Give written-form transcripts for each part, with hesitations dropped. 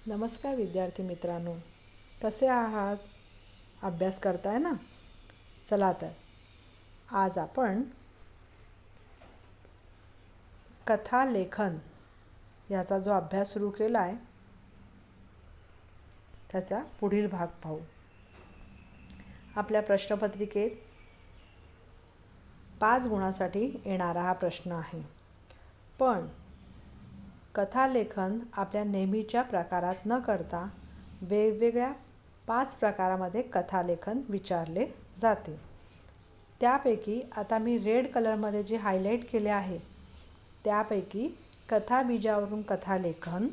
नमस्कार विद्यार्थी मित्रांनो, कसे आहात? अभ्यास करताय ना? चला तर आज आपण कथा लेखन याचा जो अभ्यास सुरू केला आहे त्याचा पुढील भाग पाहू. आपल्या प्रश्नपत्रिकेत 5 गुणासाठी येणारा हा प्रश्न आहे. पण कथा लेखन आपल्या नेहमीच्या प्रकारात न करता वेगवेगळ्या 5 प्रकारामध्ये कथा लेखन विचारले जाते. त्यापैकी आता मी रेड कलरमध्ये जे हायलाईट केले आहे त्यापैकी कथा बीजावरून कथा लेखन,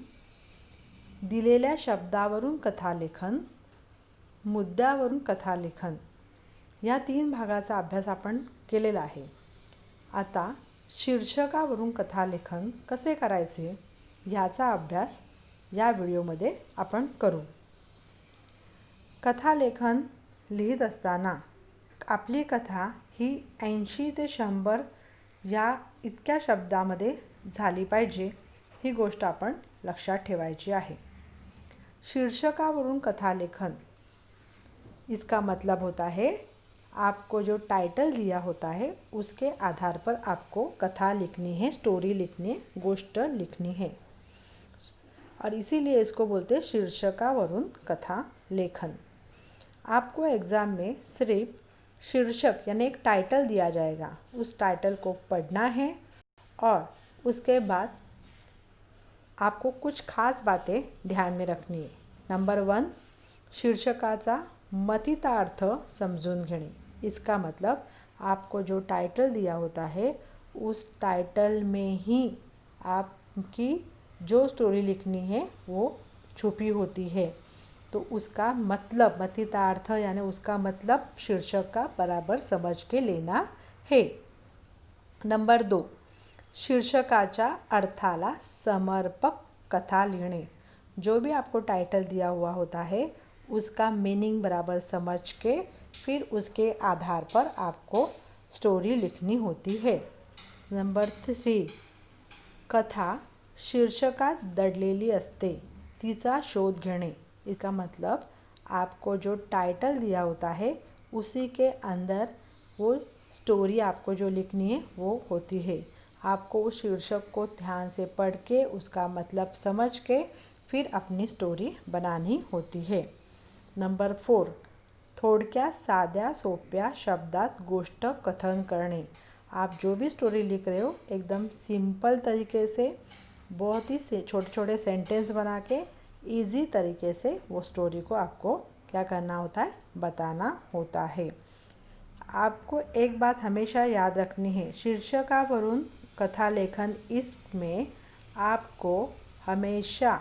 दिलेल्या शब्दावरून कथा लेखन, मुद्द्यावरून कथा लेखन या 3 भागाचा अभ्यास आपण केलेला आहे. आता शीर्षकावरून कथा लेखन कसे करायचे ह्याचा अभ्यास या व्हिडिओमध्ये आपण करू. कथा लेखन लिहित असताना आपली कथा ही 80 ते 100 या इतक्या शब्दामध्ये झाली पाहिजे, ही गोष्ट आपण लक्षात ठेवायची आहे. शीर्षकावरून कथा लेखन, इसका मतलब होता है आपको जो टाइटल दिया होता है उसके आधार पर आपको कथा लिखनी है, स्टोरी लिखनी है, गोष्ट लिखनी है और इसीलिए इसको बोलते हैं शीर्षकावरून कथा लेखन. आपको एग्ज़ाम में सिर्फ शीर्षक यानी एक टाइटल दिया जाएगा, उस टाइटल को पढ़ना है और उसके बाद आपको कुछ खास बातें ध्यान में रखनी है. नंबर 1, शीर्षकाचा मतितार्थ समजून घेणे. इसका मतलब आपको जो टाइटल दिया होता है उस टाइटल में ही आपकी जो स्टोरी लिखनी है वो छुपी होती है, तो उसका मतलब मतितार्थ यानी उसका मतलब शीर्षक का बराबर समझ के लेना है. नंबर 2, शीर्षकाच्या अर्थाला समर्पक कथा लिखणे. जो भी आपको टाइटल दिया हुआ होता है उसका मीनिंग बराबर समझ के फिर उसके आधार पर आपको स्टोरी लिखनी होती है. नंबर 3, कथा शीर्षकात दडलेली असते, तिचा शोध घेणे. इसका मतलब आपको जो टाइटल दिया होता है उसी के अंदर वो स्टोरी आपको जो लिखनी है वो होती है. आपको उस शीर्षक को ध्यान से पढ़ के उसका मतलब समझ के फिर अपनी स्टोरी बनानी होती है. नंबर 4, थोडक्या साध्या सोप्या शब्दात गोष्ट कथन करणे. आप जो भी स्टोरी लिख रहे हो एकदम सिंपल तरीके से, बहुत ही छोटे छोटे सेंटेंस बना के इजी तरीके से वो स्टोरी को आपको क्या करना होता है, बताना होता है. आपको एक बात हमेशा याद रखनी है, शीर्षकावरून कथा लेखन इसमें आपको हमेशा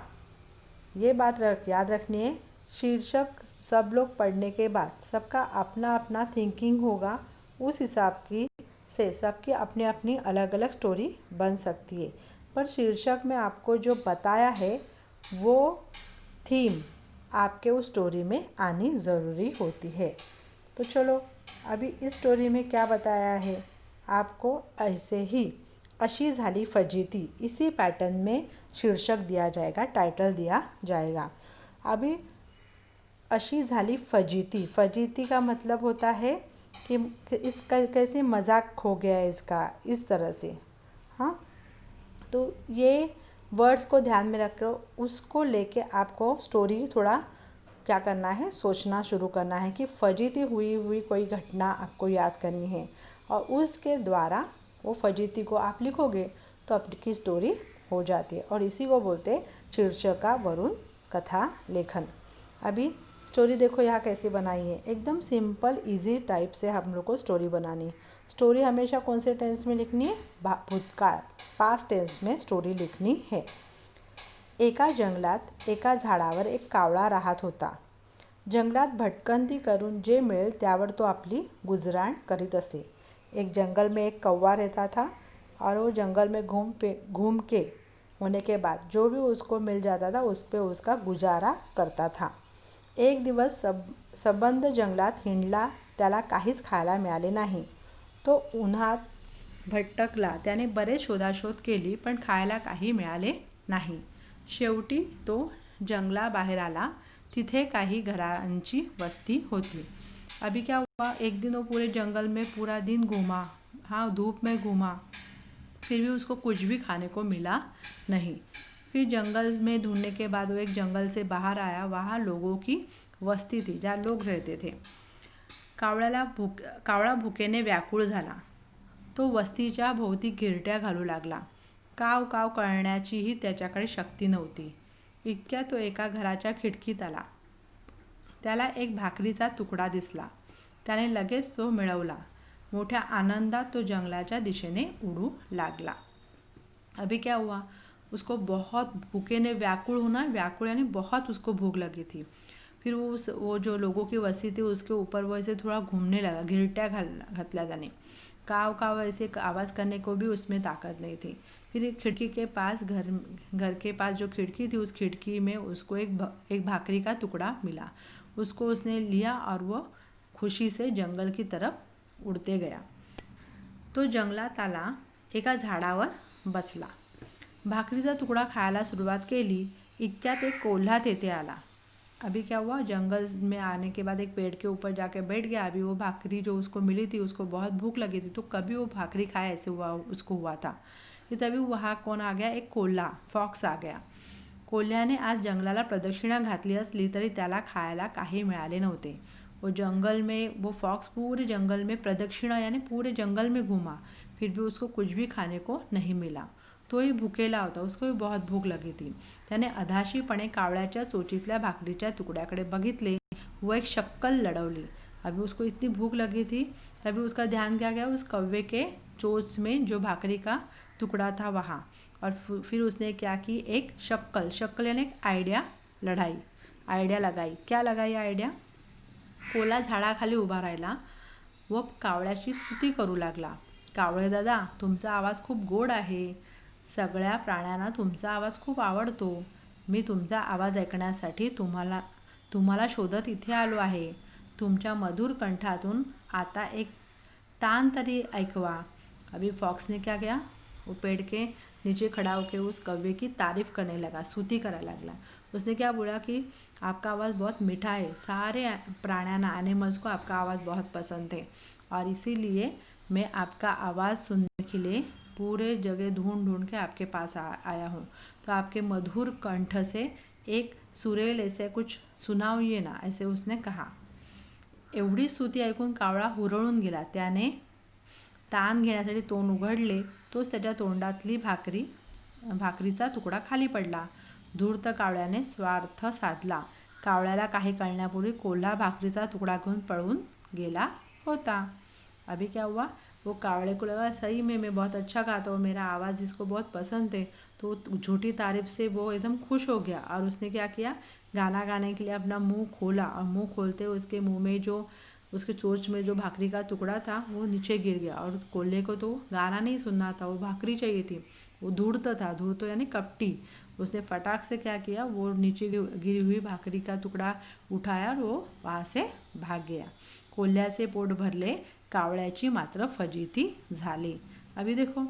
ये बात याद रखनी है, शीर्षक सब लोग पढ़ने के बाद सबका अपना अपना थिंकिंग होगा, उस हिसाब की से सबकी अपनी अपनी अलग अलग स्टोरी बन सकती है. पर शीर्षक में आपको जो बताया है वो थीम आपके उस स्टोरी में आनी ज़रूरी होती है. तो चलो अभी इस स्टोरी में क्या बताया है आपको, ऐसे ही अशी झाली फजिती, इसी पैटर्न में शीर्षक दिया जाएगा, टाइटल दिया जाएगा. अभी अशी झाली फजिती, फजिती का मतलब होता है कि इसका कैसे मजाक हो गया है इसका, इस तरह से. हाँ, तो ये वर्ड्स को ध्यान में रखो, उसको लेके आपको स्टोरी थोड़ा क्या करना है, सोचना शुरू करना है कि फजीती हुई कोई घटना आपको याद करनी है और उसके द्वारा वो फजीती को आप लिखोगे तो आपकी स्टोरी हो जाती है और इसी को बोलते हैं शीर्षकावरून कथा लेखन. अभी स्टोरी देखो यहाँ कैसे बनाई है, एकदम सिंपल इजी टाइप से हम लोग को स्टोरी बनानी है. स्टोरी हमेशा कौन से टेंस में लिखनी है, भूतकाळ, पास्ट टेंस में स्टोरी लिखनी है. एका जंगलात एका झाडावर एक कावळा राहत होता. जंगलात भटकंती करून जे मिळेल त्यावर तो अपनी गुजराण करीत असे. एक जंगल में एक कौवा रहता था और वो जंगल में घूम के होने के बाद जो भी उसको मिल जाता था उस पे उसका गुजारा करता था. एक दिवस सबंध जंगलात हिंडला, त्याला काहीच खायला मिळाले नाही. तो उन्हात भटकला, त्याने बरेच शोधाशोध केली पण खायला काही मिळाले नाही. शेवटी तो जंगलाबाहेर आला. तिथे काही घरांची वस्ती होती. अभी क्या हुआ, एक दिन वो पूरे जंगल में पूरा दिन घूमा, हाँ धूप में घूमा, फिर भी उसको कुछ भी खाने को मिला नहीं. फिर जंगल में ढूंढने के बाद वो एक जंगल से बाहर आया. वहाँ लोगों की वस्ती थी, जहाँ लोग रहते थे. कावळा भुकेने व्याकुळ झाला. तो वस्तीच्या भोवती घिरट्या घालू लागला. काव काव करण्याचीही त्याच्याकडे शक्ती नव्हती. इतक्यात तो एका घराच्या खिडकीत आला. त्याला एक भाकरीचा तुकडा दिसला. त्याने लगेच तो मिळवला. मोठ्या आनंदात तो जंगलाच्या दिशेने उडू लागला. अभी क्या हुआ, उसको बहुत भूखे ने व्याकुळ होना, व्याकुळ यानी बहुत उसको भूख लगी थी. फिर वो जो लोगों की वस्ती थी उसके ऊपर वो ऐसे थोड़ा घूमने लगा. घिरट्या घातल्या त्याने. काव काव ऐसे आवाज़ करने को भी उसमें ताकत नहीं थी. फिर एक खिड़की के पास, घर के पास जो खिड़की थी, उस खिड़की में उसको एक भाकरी का टुकड़ा मिला. उसको उसने लिया और वो खुशी से जंगल की तरफ उड़ते गया. तो जंगलात आला. एका झाडावर बसला. भाकरीचा तुकडा खायला सुरुवात केली. इतक्यात एक कोल्हा तेथे आला. अभी क्या हुआ, जंगल में आने के बाद एक पेड़ के ऊपर जाके बैठ गया. अभी वो भाकरी जो उसको मिली थी, उसको बहुत भूख लगी थी, तो कभी वो भाकरी खाए ऐसे उसको हुआ था. कि तभी वहाँ कौन आ गया, एक कोल्हा, फॉक्स आ गया. कोल्ह्याने आज जंगलाला प्रदक्षिणा घातली असली तरी त्याला खायला काही मिळाले नव्हते. वो फॉक्स पूरे जंगल में प्रदक्षिणा यानी पूरे जंगल में घूमा, फिर भी उसको कुछ भी खाने को नहीं मिला. तोही भुकेला होता, उसको भी बहुत भूक लगी थी. त्याने अधाशीपणे कावळ्याच्या चोचीतल्या भाकरीच्या तुकड्याकडे बघितले. वो एक शक्कल लढवली. अभी उसको इतनी भूख लगी थी, तभी उसका ध्यान क्या गया, उस कौवे के चोच में जो भाकरी का टुकड़ा था वहाँ. और फिर उसने क्या की, एक शक्कल यानी एक आयडिया लगाई. क्या लगाई आयडिया, कोल्हा झाडाखाली उभा राहिला व कावळ्याची स्तुती करू लागला. कावळे दादा, तुमचा आवाज खूप गोड आहे. सगळ्या प्राण्यांना तुमचा आवाज खूप आवडतो. मी तुमचा आवाज ऐकण्यासाठी तुम्हाला शोधत इथे आलो आहे. तुमच्या मधुर कंठातून आता एक तान तरी ऐकवा. अभी फॉक्स ने क्या किया, वो पेड़ के नीचे खड़ा होकर उस कौवे की तारीफ करने लगा, स्तुति करने लगा. उसने क्या बोला कि आपका आवाज़ बहुत मीठा है. सारे प्राण्यांना, एनिमल्स को आपका आवाज़ बहुत पसंद है और इसीलिए मैं आपका आवाज़ सुनने के लिए पूरे जगह ढूंढ के आपके पास आया हूँ. तो आपके मधुर कंठ से एक सुरेल ऐसे कुछ सुनाविए ना, ऐसे उसने कहा. एवढी स्तुती ऐकून कावळा हुरळून गेला. त्याने ताण घेण्यासाठी तोंड उघडले. तोच त्याच्या तोंडातली भाकरीचा तुकडा खाली पडला. धूर्त कावळ्याने स्वार्थ साधला. कावळ्याला काही कळण्यापूर्वी कोल्हा भाकरीचा तुकडा घेऊन पळून गेला होता. अभी क्या हुआ, वो कावड़े को लगा सही में मैं बहुत अच्छा गाता हूँ, मेरा आवाज़ इसको बहुत पसंद है. तो झूठी तारीफ से वो एकदम खुश हो गया और उसने क्या किया, गाना गाने के लिए अपना मुंह खोला और मुंह खोलते उसके मुंह में जो उसके चोंच में जो भाकरी का टुकड़ा था वो नीचे गिर गया. और कोल्हे को तो गाना नहीं सुनना था, वो भाकरी चाहिए थी. वो धूर्त था, धूर्त यानी कपटी. उसने फटाक से क्या किया, वो नीचे गिरी हुई भाकरी का टुकड़ा उठाया और वो वहाँ से भाग गया. कोल्ह्याचे पोट भरले, कावळ्याची मात्र फजिती झाली. अभी देखो,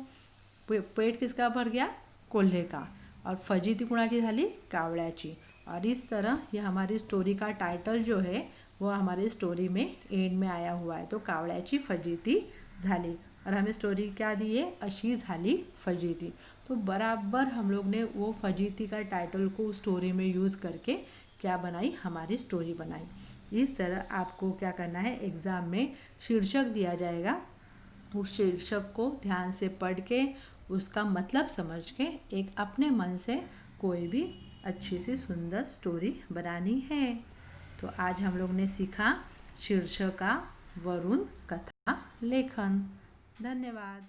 पेट किसका भर गया, कोल्हे का, और फजिती कुणाची झाली, कावळ्याची. और इस तरह ये हमारी स्टोरी का टाइटल जो है वो हमारी स्टोरी में एंड में आया हुआ है. तो कावळ्याची फजिती झाली और हमें स्टोरी क्या दी है, अशी झाली फजिती. तो बराबर हम लोग ने वो फजिती का टाइटल को स्टोरी में यूज़ करके क्या बनाई, हमारी स्टोरी बनाई. इस तरह आपको क्या करना है, एग्ज़ाम में शीर्षक दिया जाएगा, उस शीर्षक को ध्यान से पढ़ के उसका मतलब समझ के एक अपने मन से कोई भी अच्छी सी सुंदर स्टोरी बनानी है. तो आज हम लोग ने सीखा शीर्षकावरून कथा लेखन. धन्यवाद.